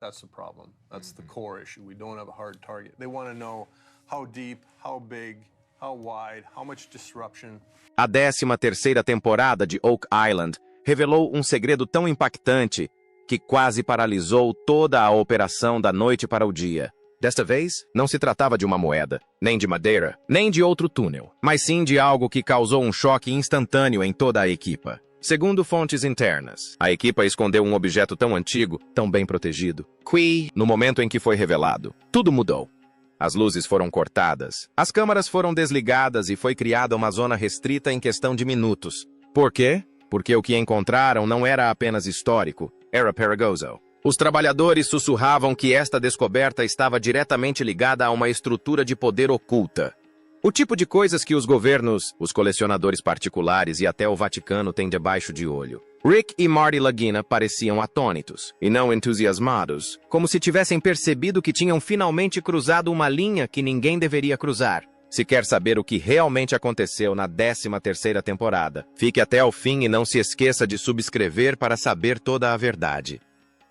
That's the problem. That's the core issue. We don't have a hard target. They want to know how deep, how big, how wide, how much disruption. A 13ª temporada de Oak Island revelou um segredo tão impactante que quase paralisou toda a operação da noite para o dia. Desta vez, não se tratava de uma moeda, nem de madeira, nem de outro túnel, mas sim de algo que causou um choque instantâneo em toda a equipa. Segundo fontes internas, a equipa escondeu um objeto tão antigo, tão bem protegido, que, no momento em que foi revelado, tudo mudou. As luzes foram cortadas, as câmaras foram desligadas e foi criada uma zona restrita em questão de minutos. Por quê? Porque o que encontraram não era apenas histórico, era perigoso. Os trabalhadores sussurravam que esta descoberta estava diretamente ligada a uma estrutura de poder oculta. O tipo de coisas que os governos, os colecionadores particulares e até o Vaticano têm debaixo de olho. Rick e Marty Lagina pareciam atônitos, e não entusiasmados, como se tivessem percebido que tinham finalmente cruzado uma linha que ninguém deveria cruzar. Se quer saber o que realmente aconteceu na 13ª temporada, fique até o fim e não se esqueça de subscrever para saber toda a verdade.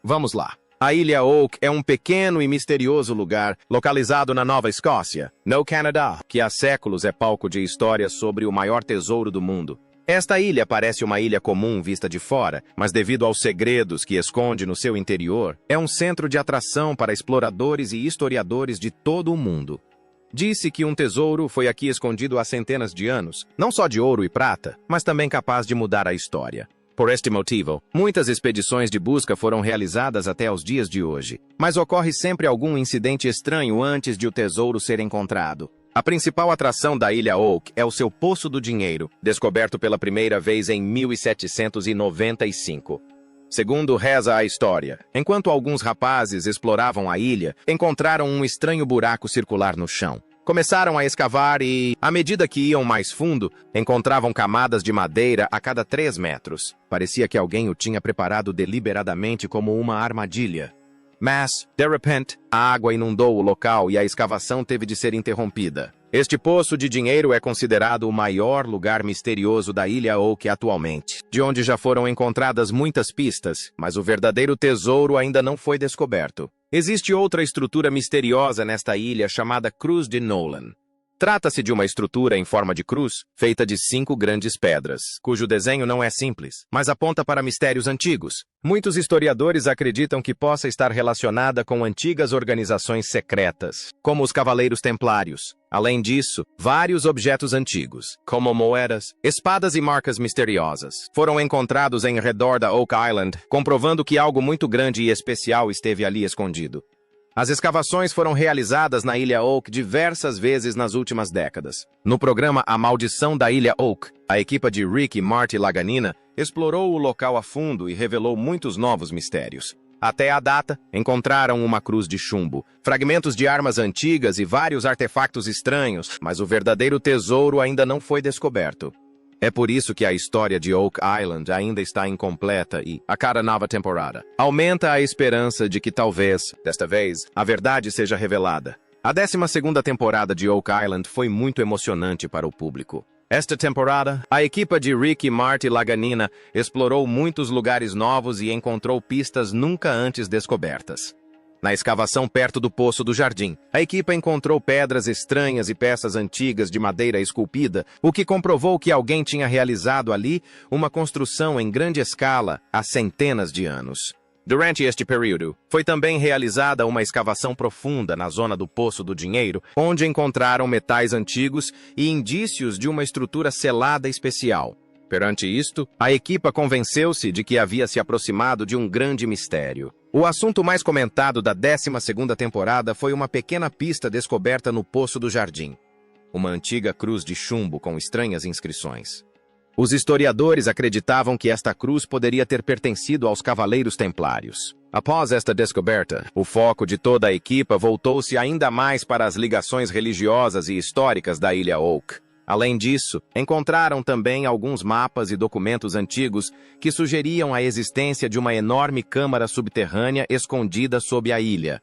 Vamos lá. A Ilha Oak é um pequeno e misterioso lugar localizado na Nova Escócia, no Canadá, que há séculos é palco de histórias sobre o maior tesouro do mundo. Esta ilha parece uma ilha comum vista de fora, mas devido aos segredos que esconde no seu interior, é um centro de atração para exploradores e historiadores de todo o mundo. Disse que um tesouro foi aqui escondido há centenas de anos, não só de ouro e prata, mas também capaz de mudar a história. Por este motivo, muitas expedições de busca foram realizadas até os dias de hoje, mas ocorre sempre algum incidente estranho antes de o tesouro ser encontrado. A principal atração da Ilha Oak é o seu Poço do Dinheiro, descoberto pela primeira vez em 1795. Segundo reza a história, enquanto alguns rapazes exploravam a ilha, encontraram um estranho buraco circular no chão. Começaram a escavar e, à medida que iam mais fundo, encontravam camadas de madeira a cada 3 metros. Parecia que alguém o tinha preparado deliberadamente como uma armadilha. Mas, de repente, a água inundou o local e a escavação teve de ser interrompida. Este poço de dinheiro é considerado o maior lugar misterioso da Ilha Oak atualmente, de onde já foram encontradas muitas pistas, mas o verdadeiro tesouro ainda não foi descoberto. Existe outra estrutura misteriosa nesta ilha chamada Cruz de Nolan. Trata-se de uma estrutura em forma de cruz, feita de 5 grandes pedras, cujo desenho não é simples, mas aponta para mistérios antigos. Muitos historiadores acreditam que possa estar relacionada com antigas organizações secretas, como os Cavaleiros Templários. Além disso, vários objetos antigos, como moedas, espadas e marcas misteriosas, foram encontrados em redor da Oak Island, comprovando que algo muito grande e especial esteve ali escondido. As escavações foram realizadas na Ilha Oak diversas vezes nas últimas décadas. No programa A Maldição da Ilha Oak, a equipa de Rick e Marty Lagina explorou o local a fundo e revelou muitos novos mistérios. Até a data, encontraram uma cruz de chumbo, fragmentos de armas antigas e vários artefactos estranhos, mas o verdadeiro tesouro ainda não foi descoberto. É por isso que a história de Oak Island ainda está incompleta e, a cada nova temporada, aumenta a esperança de que talvez, desta vez, a verdade seja revelada. A 12ª temporada de Oak Island foi muito emocionante para o público. Esta temporada, a equipa de Rick e Marty Lagina explorou muitos lugares novos e encontrou pistas nunca antes descobertas. Na escavação perto do Poço do Jardim, a equipa encontrou pedras estranhas e peças antigas de madeira esculpida, o que comprovou que alguém tinha realizado ali uma construção em grande escala há centenas de anos. Durante este período, foi também realizada uma escavação profunda na zona do Poço do Dinheiro, onde encontraram metais antigos e indícios de uma estrutura selada especial. Perante isto, a equipa convenceu-se de que havia se aproximado de um grande mistério. O assunto mais comentado da 12ª temporada foi uma pequena pista descoberta no Poço do Jardim. Uma antiga cruz de chumbo com estranhas inscrições. Os historiadores acreditavam que esta cruz poderia ter pertencido aos Cavaleiros Templários. Após esta descoberta, o foco de toda a equipa voltou-se ainda mais para as ligações religiosas e históricas da Ilha Oak. Além disso, encontraram também alguns mapas e documentos antigos que sugeriam a existência de uma enorme câmara subterrânea escondida sob a ilha.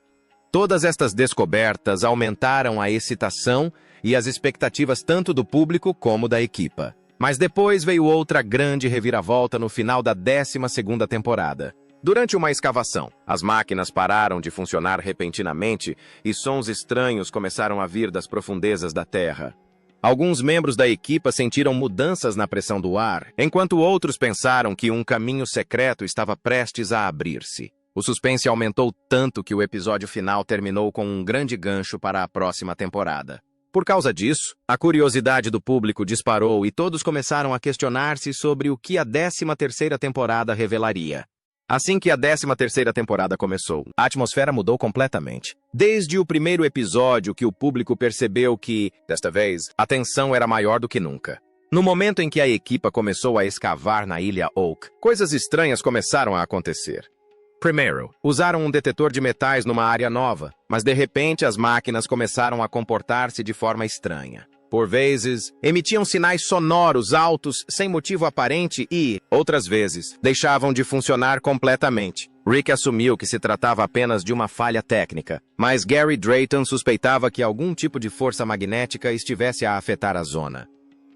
Todas estas descobertas aumentaram a excitação e as expectativas tanto do público como da equipa. Mas depois veio outra grande reviravolta no final da 12ª temporada. Durante uma escavação, as máquinas pararam de funcionar repentinamente e sons estranhos começaram a vir das profundezas da Terra. Alguns membros da equipa sentiram mudanças na pressão do ar, enquanto outros pensaram que um caminho secreto estava prestes a abrir-se. O suspense aumentou tanto que o episódio final terminou com um grande gancho para a próxima temporada. Por causa disso, a curiosidade do público disparou e todos começaram a questionar-se sobre o que a 13ª temporada revelaria. Assim que a 13ª temporada começou, a atmosfera mudou completamente. Desde o primeiro episódio que o público percebeu que, desta vez, a tensão era maior do que nunca. No momento em que a equipa começou a escavar na Ilha Oak, coisas estranhas começaram a acontecer. Primeiro, usaram um detetor de metais numa área nova, mas de repente as máquinas começaram a comportar-se de forma estranha. Por vezes, emitiam sinais sonoros altos sem motivo aparente e, outras vezes, deixavam de funcionar completamente. Rick assumiu que se tratava apenas de uma falha técnica, mas Gary Drayton suspeitava que algum tipo de força magnética estivesse a afetar a zona.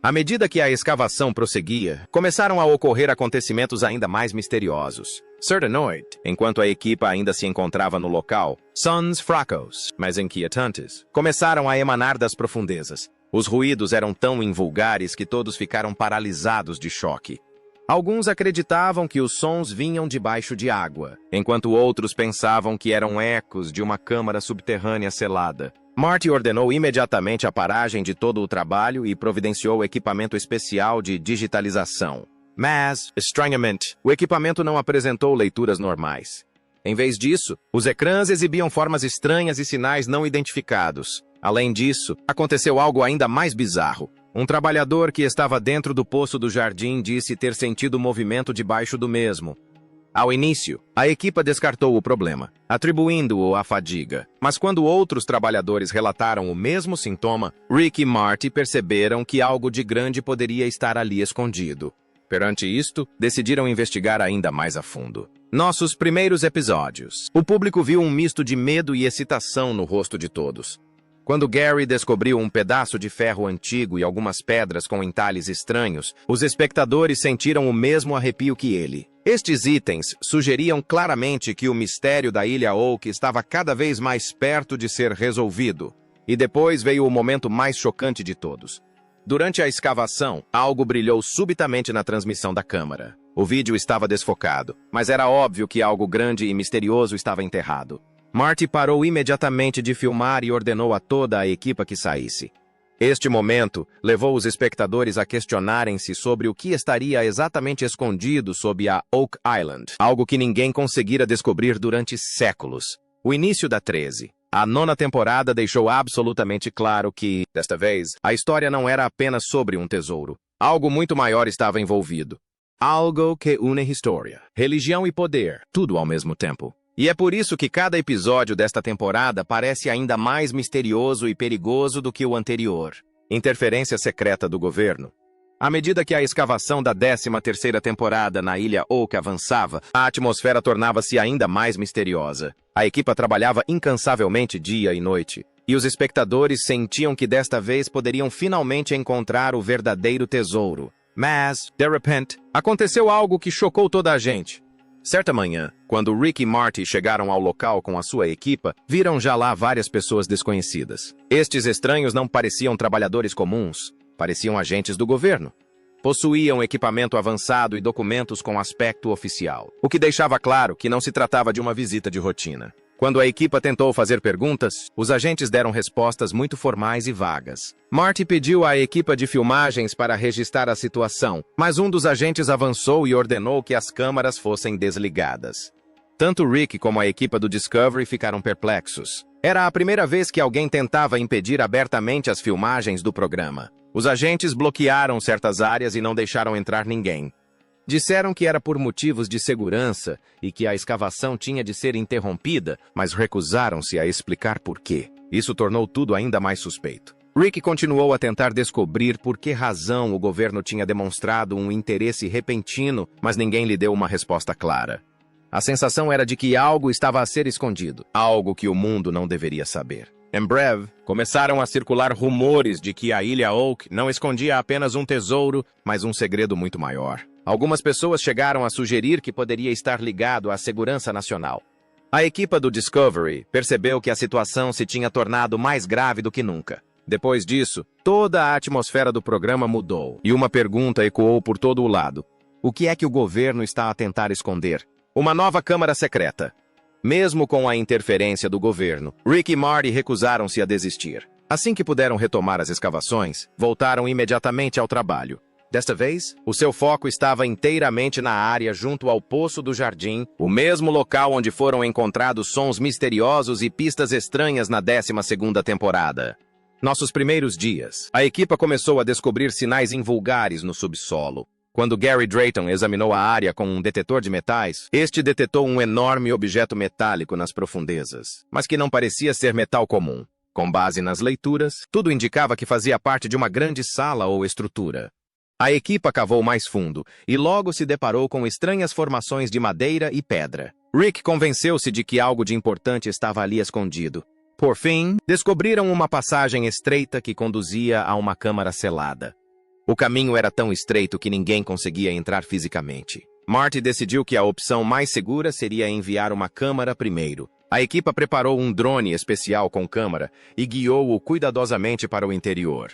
À medida que a escavação prosseguia, começaram a ocorrer acontecimentos ainda mais misteriosos. Certa noite, enquanto a equipa ainda se encontrava no local, sons fracos, mas inquietantes, começaram a emanar das profundezas. Os ruídos eram tão invulgares que todos ficaram paralisados de choque. Alguns acreditavam que os sons vinham debaixo de água, enquanto outros pensavam que eram ecos de uma câmara subterrânea selada. Marty ordenou imediatamente a paragem de todo o trabalho e providenciou equipamento especial de digitalização. Mas, estranhamente, o equipamento não apresentou leituras normais. Em vez disso, os ecrãs exibiam formas estranhas e sinais não identificados. Além disso, aconteceu algo ainda mais bizarro. Um trabalhador que estava dentro do poço do jardim disse ter sentido movimento debaixo do mesmo. Ao início, a equipa descartou o problema, atribuindo-o à fadiga. Mas quando outros trabalhadores relataram o mesmo sintoma, Rick e Marty perceberam que algo de grande poderia estar ali escondido. Perante isto, decidiram investigar ainda mais a fundo. Nossos primeiros episódios. O público viu um misto de medo e excitação no rosto de todos. Quando Gary descobriu um pedaço de ferro antigo e algumas pedras com entalhes estranhos, os espectadores sentiram o mesmo arrepio que ele. Estes itens sugeriam claramente que o mistério da Ilha Oak estava cada vez mais perto de ser resolvido. E depois veio o momento mais chocante de todos. Durante a escavação, algo brilhou subitamente na transmissão da câmara. O vídeo estava desfocado, mas era óbvio que algo grande e misterioso estava enterrado. Marty parou imediatamente de filmar e ordenou a toda a equipa que saísse. Este momento levou os espectadores a questionarem-se sobre o que estaria exatamente escondido sob a Oak Island, algo que ninguém conseguira descobrir durante séculos. O início da 13. A 9ª temporada deixou absolutamente claro que, desta vez, a história não era apenas sobre um tesouro. Algo muito maior estava envolvido. Algo que une história, religião e poder, tudo ao mesmo tempo. E é por isso que cada episódio desta temporada parece ainda mais misterioso e perigoso do que o anterior. Interferência secreta do governo. À medida que a escavação da 13ª temporada na Ilha Oak avançava, a atmosfera tornava-se ainda mais misteriosa. A equipa trabalhava incansavelmente dia e noite, e os espectadores sentiam que desta vez poderiam finalmente encontrar o verdadeiro tesouro. Mas, de repente, aconteceu algo que chocou toda a gente. Certa manhã, quando Rick e Marty chegaram ao local com a sua equipa, viram já lá várias pessoas desconhecidas. Estes estranhos não pareciam trabalhadores comuns, pareciam agentes do governo. Possuíam equipamento avançado e documentos com aspecto oficial, o que deixava claro que não se tratava de uma visita de rotina. Quando a equipa tentou fazer perguntas, os agentes deram respostas muito formais e vagas. Marty pediu à equipa de filmagens para registrar a situação, mas um dos agentes avançou e ordenou que as câmaras fossem desligadas. Tanto Rick como a equipa do Discovery ficaram perplexos. Era a primeira vez que alguém tentava impedir abertamente as filmagens do programa. Os agentes bloquearam certas áreas e não deixaram entrar ninguém. Disseram que era por motivos de segurança e que a escavação tinha de ser interrompida, mas recusaram-se a explicar por quê. Isso tornou tudo ainda mais suspeito. Rick continuou a tentar descobrir por que razão o governo tinha demonstrado um interesse repentino, mas ninguém lhe deu uma resposta clara. A sensação era de que algo estava a ser escondido, algo que o mundo não deveria saber. Em breve, começaram a circular rumores de que a Ilha Oak não escondia apenas um tesouro, mas um segredo muito maior. Algumas pessoas chegaram a sugerir que poderia estar ligado à segurança nacional. A equipa do Discovery percebeu que a situação se tinha tornado mais grave do que nunca. Depois disso, toda a atmosfera do programa mudou, e uma pergunta ecoou por todo o lado. O que é que o governo está a tentar esconder? Uma nova câmara secreta. Mesmo com a interferência do governo, Rick e Marty recusaram-se a desistir. Assim que puderam retomar as escavações, voltaram imediatamente ao trabalho. Desta vez, o seu foco estava inteiramente na área junto ao Poço do Jardim, o mesmo local onde foram encontrados sons misteriosos e pistas estranhas na 12ª temporada. Nossos primeiros dias, a equipa começou a descobrir sinais invulgares no subsolo. Quando Gary Drayton examinou a área com um detetor de metais, este detetou um enorme objeto metálico nas profundezas, mas que não parecia ser metal comum. Com base nas leituras, tudo indicava que fazia parte de uma grande sala ou estrutura. A equipa cavou mais fundo e logo se deparou com estranhas formações de madeira e pedra. Rick convenceu-se de que algo de importante estava ali escondido. Por fim, descobriram uma passagem estreita que conduzia a uma câmara selada. O caminho era tão estreito que ninguém conseguia entrar fisicamente. Marty decidiu que a opção mais segura seria enviar uma câmara primeiro. A equipa preparou um drone especial com câmara e guiou-o cuidadosamente para o interior.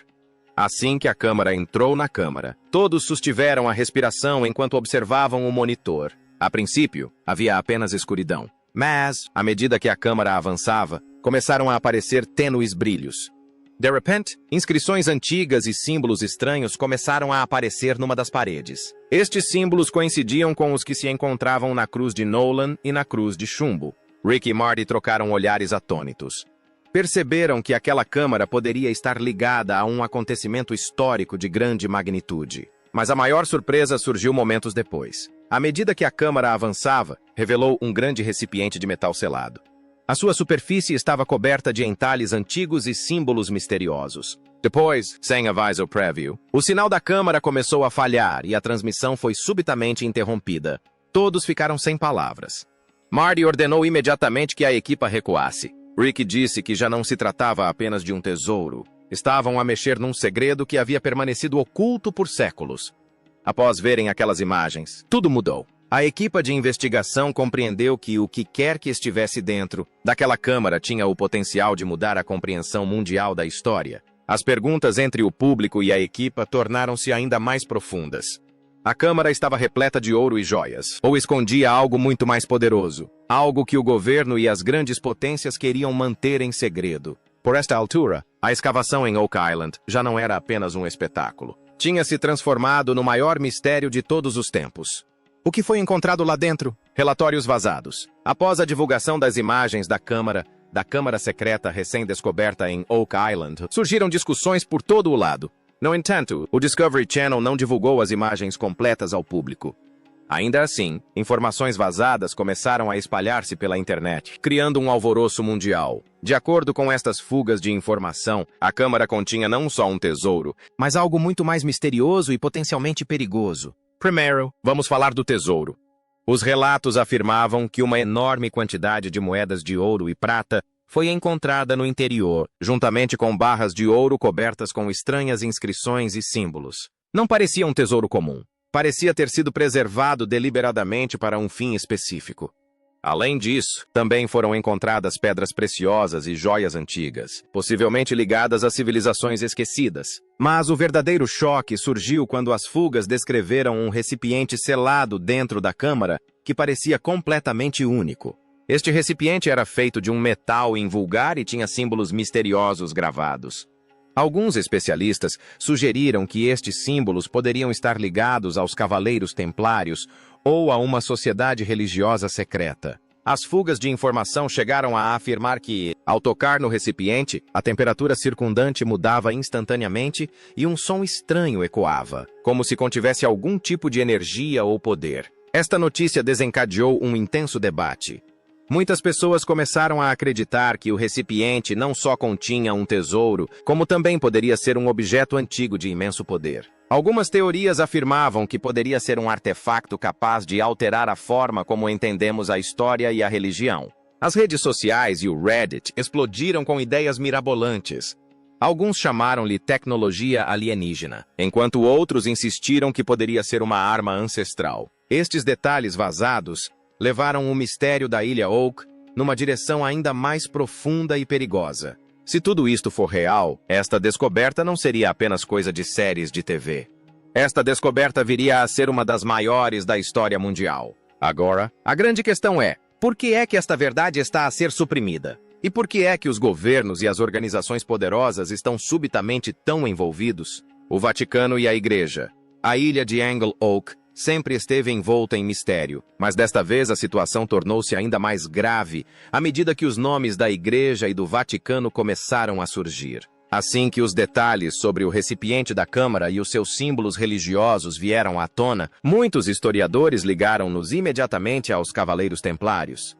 Assim que a câmara entrou na câmara, todos sustiveram a respiração enquanto observavam o monitor. A princípio, havia apenas escuridão. Mas, à medida que a câmara avançava, começaram a aparecer tênues brilhos. De repente, inscrições antigas e símbolos estranhos começaram a aparecer numa das paredes. Estes símbolos coincidiam com os que se encontravam na cruz de Nolan e na cruz de chumbo. Rick e Marty trocaram olhares atônitos. Perceberam que aquela câmara poderia estar ligada a um acontecimento histórico de grande magnitude. Mas a maior surpresa surgiu momentos depois. À medida que a câmara avançava, revelou um grande recipiente de metal selado. A sua superfície estava coberta de entalhes antigos e símbolos misteriosos. Depois, sem aviso prévio, o sinal da câmara começou a falhar e a transmissão foi subitamente interrompida. Todos ficaram sem palavras. Marty ordenou imediatamente que a equipa recuasse. Rick disse que já não se tratava apenas de um tesouro. Estavam a mexer num segredo que havia permanecido oculto por séculos. Após verem aquelas imagens, tudo mudou. A equipa de investigação compreendeu que o que quer que estivesse dentro daquela câmara tinha o potencial de mudar a compreensão mundial da história. As perguntas entre o público e a equipa tornaram-se ainda mais profundas. A câmara estava repleta de ouro e joias, ou escondia algo muito mais poderoso, algo que o governo e as grandes potências queriam manter em segredo. Por esta altura, a escavação em Oak Island já não era apenas um espetáculo. Tinha se transformado no maior mistério de todos os tempos. O que foi encontrado lá dentro? Relatórios vazados. Após a divulgação das imagens da câmara secreta recém-descoberta em Oak Island, surgiram discussões por todo o lado. No entanto, o Discovery Channel não divulgou as imagens completas ao público. Ainda assim, informações vazadas começaram a espalhar-se pela internet, criando um alvoroço mundial. De acordo com estas fugas de informação, a câmara continha não só um tesouro, mas algo muito mais misterioso e potencialmente perigoso. Primeiro, vamos falar do tesouro. Os relatos afirmavam que uma enorme quantidade de moedas de ouro e prata foi encontrada no interior, juntamente com barras de ouro cobertas com estranhas inscrições e símbolos. Não parecia um tesouro comum. Parecia ter sido preservado deliberadamente para um fim específico. Além disso, também foram encontradas pedras preciosas e joias antigas, possivelmente ligadas a civilizações esquecidas. Mas o verdadeiro choque surgiu quando as fugas descreveram um recipiente selado dentro da câmara que parecia completamente único. Este recipiente era feito de um metal invulgar e tinha símbolos misteriosos gravados. Alguns especialistas sugeriram que estes símbolos poderiam estar ligados aos Cavaleiros Templários ou a uma sociedade religiosa secreta. As fugas de informação chegaram a afirmar que, ao tocar no recipiente, a temperatura circundante mudava instantaneamente e um som estranho ecoava, como se contivesse algum tipo de energia ou poder. Esta notícia desencadeou um intenso debate. Muitas pessoas começaram a acreditar que o recipiente não só continha um tesouro, como também poderia ser um objeto antigo de imenso poder. Algumas teorias afirmavam que poderia ser um artefato capaz de alterar a forma como entendemos a história e a religião. As redes sociais e o Reddit explodiram com ideias mirabolantes. Alguns chamaram-lhe tecnologia alienígena, enquanto outros insistiram que poderia ser uma arma ancestral. Estes detalhes vazados levaram o mistério da Ilha Oak numa direção ainda mais profunda e perigosa. Se tudo isto for real, esta descoberta não seria apenas coisa de séries de TV. Esta descoberta viria a ser uma das maiores da história mundial. Agora, a grande questão é, por que é que esta verdade está a ser suprimida? E por que é que os governos e as organizações poderosas estão subitamente tão envolvidos? O Vaticano e a Igreja. A ilha de Angle Oak sempre esteve envolta em mistério, mas desta vez a situação tornou-se ainda mais grave à medida que os nomes da Igreja e do Vaticano começaram a surgir. Assim que os detalhes sobre o recipiente da Câmara e os seus símbolos religiosos vieram à tona, muitos historiadores ligaram-nos imediatamente aos Cavaleiros Templários.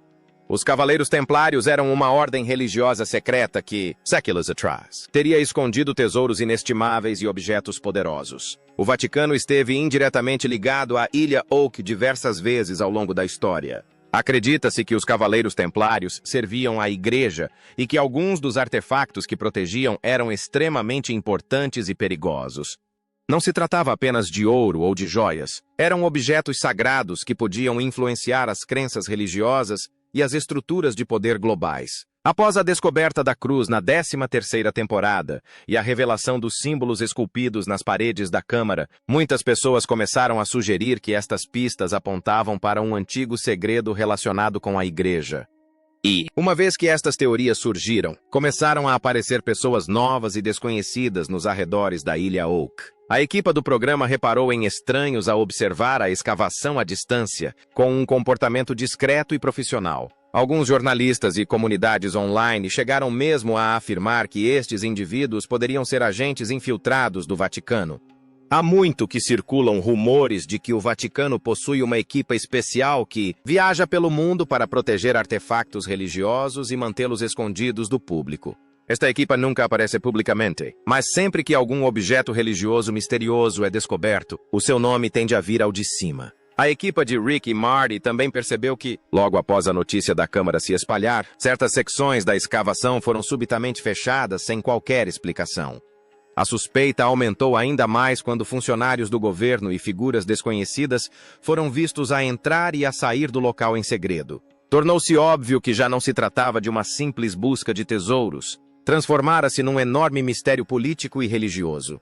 Os Cavaleiros Templários eram uma ordem religiosa secreta que, séculos atrás, teria escondido tesouros inestimáveis e objetos poderosos. O Vaticano esteve indiretamente ligado à Ilha Oak diversas vezes ao longo da história. Acredita-se que os Cavaleiros Templários serviam à Igreja e que alguns dos artefactos que protegiam eram extremamente importantes e perigosos. Não se tratava apenas de ouro ou de joias. Eram objetos sagrados que podiam influenciar as crenças religiosas e as estruturas de poder globais. Após a descoberta da cruz na 13ª temporada e a revelação dos símbolos esculpidos nas paredes da Câmara, muitas pessoas começaram a sugerir que estas pistas apontavam para um antigo segredo relacionado com a Igreja. E, uma vez que estas teorias surgiram, começaram a aparecer pessoas novas e desconhecidas nos arredores da Ilha Oak. A equipe do programa reparou em estranhos a observar a escavação à distância, com um comportamento discreto e profissional. Alguns jornalistas e comunidades online chegaram mesmo a afirmar que estes indivíduos poderiam ser agentes infiltrados do Vaticano. Há muito que circulam rumores de que o Vaticano possui uma equipe especial que viaja pelo mundo para proteger artefactos religiosos e mantê-los escondidos do público. Esta equipa nunca aparece publicamente, mas sempre que algum objeto religioso misterioso é descoberto, o seu nome tende a vir ao de cima. A equipa de Rick e Marty também percebeu que, logo após a notícia da Câmara se espalhar, certas secções da escavação foram subitamente fechadas sem qualquer explicação. A suspeita aumentou ainda mais quando funcionários do governo e figuras desconhecidas foram vistos a entrar e a sair do local em segredo. Tornou-se óbvio que já não se tratava de uma simples busca de tesouros. Transformara-se num enorme mistério político e religioso.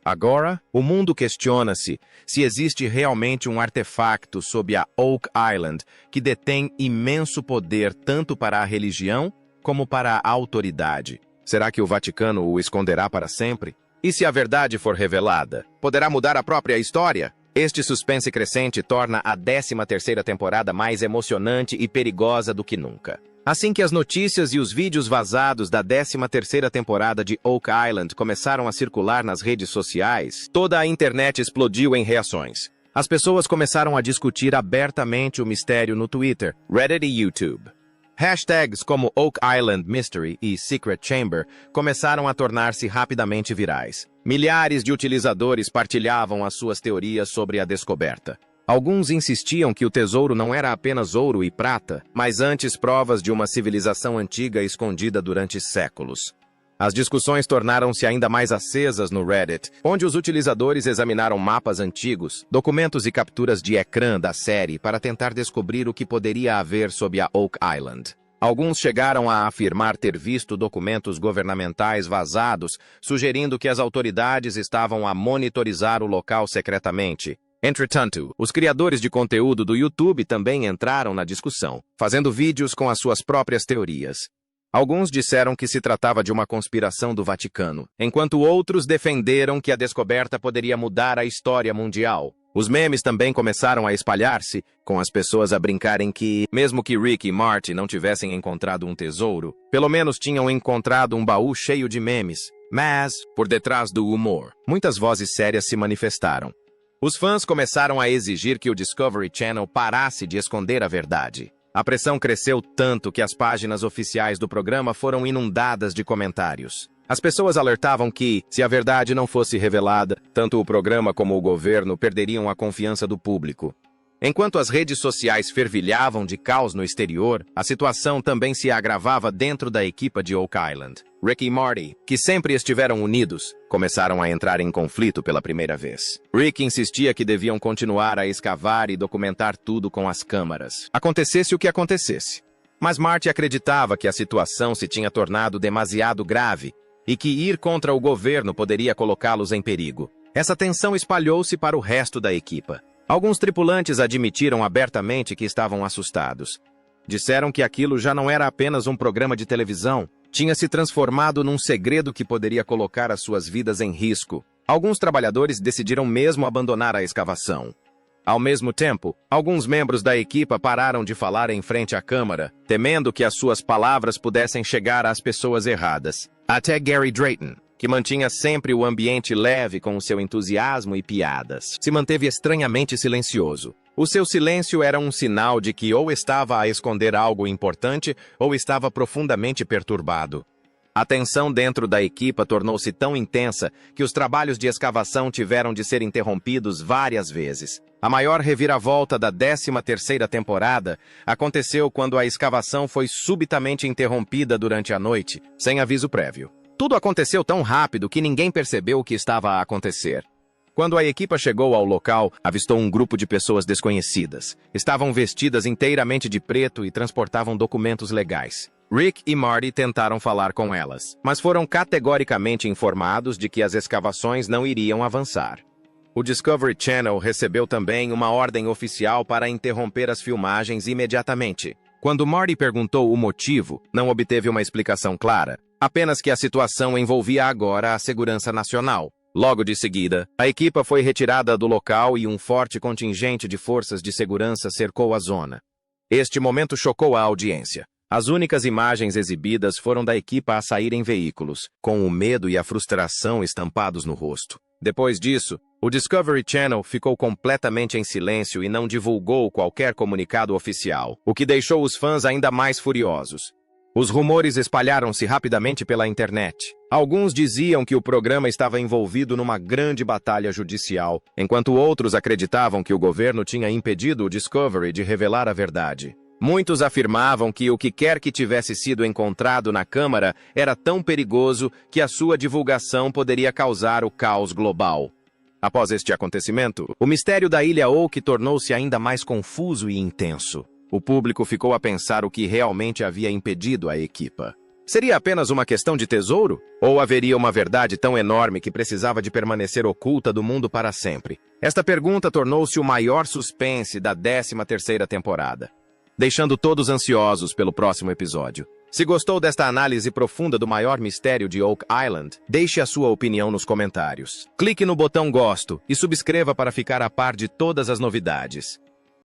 Agora, o mundo questiona-se se existe realmente um artefacto sob a Oak Island que detém imenso poder tanto para a religião como para a autoridade. Será que o Vaticano o esconderá para sempre? E se a verdade for revelada, poderá mudar a própria história? Este suspense crescente torna a 13ª temporada mais emocionante e perigosa do que nunca. Assim que as notícias e os vídeos vazados da 13ª temporada de Oak Island começaram a circular nas redes sociais, toda a internet explodiu em reações. As pessoas começaram a discutir abertamente o mistério no Twitter, Reddit e YouTube. Hashtags como Oak Island Mystery e Secret Chamber começaram a tornar-se rapidamente virais. Milhares de utilizadores partilhavam as suas teorias sobre a descoberta. Alguns insistiam que o tesouro não era apenas ouro e prata, mas antes provas de uma civilização antiga escondida durante séculos. As discussões tornaram-se ainda mais acesas no Reddit, onde os utilizadores examinaram mapas antigos, documentos e capturas de ecrã da série para tentar descobrir o que poderia haver sob a Oak Island. Alguns chegaram a afirmar ter visto documentos governamentais vazados, sugerindo que as autoridades estavam a monitorizar o local secretamente. Entretanto, os criadores de conteúdo do YouTube também entraram na discussão, fazendo vídeos com as suas próprias teorias. Alguns disseram que se tratava de uma conspiração do Vaticano, enquanto outros defenderam que a descoberta poderia mudar a história mundial. Os memes também começaram a espalhar-se, com as pessoas a brincarem que, mesmo que Rick e Marty não tivessem encontrado um tesouro, pelo menos tinham encontrado um baú cheio de memes. Mas, por detrás do humor, muitas vozes sérias se manifestaram. Os fãs começaram a exigir que o Discovery Channel parasse de esconder a verdade. A pressão cresceu tanto que as páginas oficiais do programa foram inundadas de comentários. As pessoas alertavam que, se a verdade não fosse revelada, tanto o programa como o governo perderiam a confiança do público. Enquanto as redes sociais fervilhavam de caos no exterior, a situação também se agravava dentro da equipa de Oak Island. Rick e Morty, que sempre estiveram unidos, começaram a entrar em conflito pela primeira vez. Rick insistia que deviam continuar a escavar e documentar tudo com as câmaras, acontecesse o que acontecesse. Mas Marty acreditava que a situação se tinha tornado demasiado grave e que ir contra o governo poderia colocá-los em perigo. Essa tensão espalhou-se para o resto da equipa. Alguns tripulantes admitiram abertamente que estavam assustados. Disseram que aquilo já não era apenas um programa de televisão, tinha se transformado num segredo que poderia colocar as suas vidas em risco. Alguns trabalhadores decidiram mesmo abandonar a escavação. Ao mesmo tempo, alguns membros da equipa pararam de falar em frente à câmara, temendo que as suas palavras pudessem chegar às pessoas erradas. Até Gary Drayton, que mantinha sempre o ambiente leve com o seu entusiasmo e piadas, se manteve estranhamente silencioso. O seu silêncio era um sinal de que ou estava a esconder algo importante ou estava profundamente perturbado. A tensão dentro da equipa tornou-se tão intensa que os trabalhos de escavação tiveram de ser interrompidos várias vezes. A maior reviravolta da 13ª temporada aconteceu quando a escavação foi subitamente interrompida durante a noite, sem aviso prévio. Tudo aconteceu tão rápido que ninguém percebeu o que estava a acontecer. Quando a equipa chegou ao local, avistou um grupo de pessoas desconhecidas. Estavam vestidas inteiramente de preto e transportavam documentos legais. Rick e Morty tentaram falar com elas, mas foram categoricamente informados de que as escavações não iriam avançar. O Discovery Channel recebeu também uma ordem oficial para interromper as filmagens imediatamente. Quando Morty perguntou o motivo, não obteve uma explicação clara, apenas que a situação envolvia agora a segurança nacional. Logo de seguida, a equipa foi retirada do local e um forte contingente de forças de segurança cercou a zona. Este momento chocou a audiência. As únicas imagens exibidas foram da equipa a sair em veículos, com o medo e a frustração estampados no rosto. Depois disso, o Discovery Channel ficou completamente em silêncio e não divulgou qualquer comunicado oficial, o que deixou os fãs ainda mais furiosos. Os rumores espalharam-se rapidamente pela internet. Alguns diziam que o programa estava envolvido numa grande batalha judicial, enquanto outros acreditavam que o governo tinha impedido o Discovery de revelar a verdade. Muitos afirmavam que o que quer que tivesse sido encontrado na câmara era tão perigoso que a sua divulgação poderia causar o caos global. Após este acontecimento, o mistério da Ilha Oak tornou-se ainda mais confuso e intenso. O público ficou a pensar o que realmente havia impedido a equipa. Seria apenas uma questão de tesouro? Ou haveria uma verdade tão enorme que precisava de permanecer oculta do mundo para sempre? Esta pergunta tornou-se o maior suspense da 13ª temporada, deixando todos ansiosos pelo próximo episódio. Se gostou desta análise profunda do maior mistério de Oak Island, deixe a sua opinião nos comentários. Clique no botão gosto e subscreva para ficar a par de todas as novidades.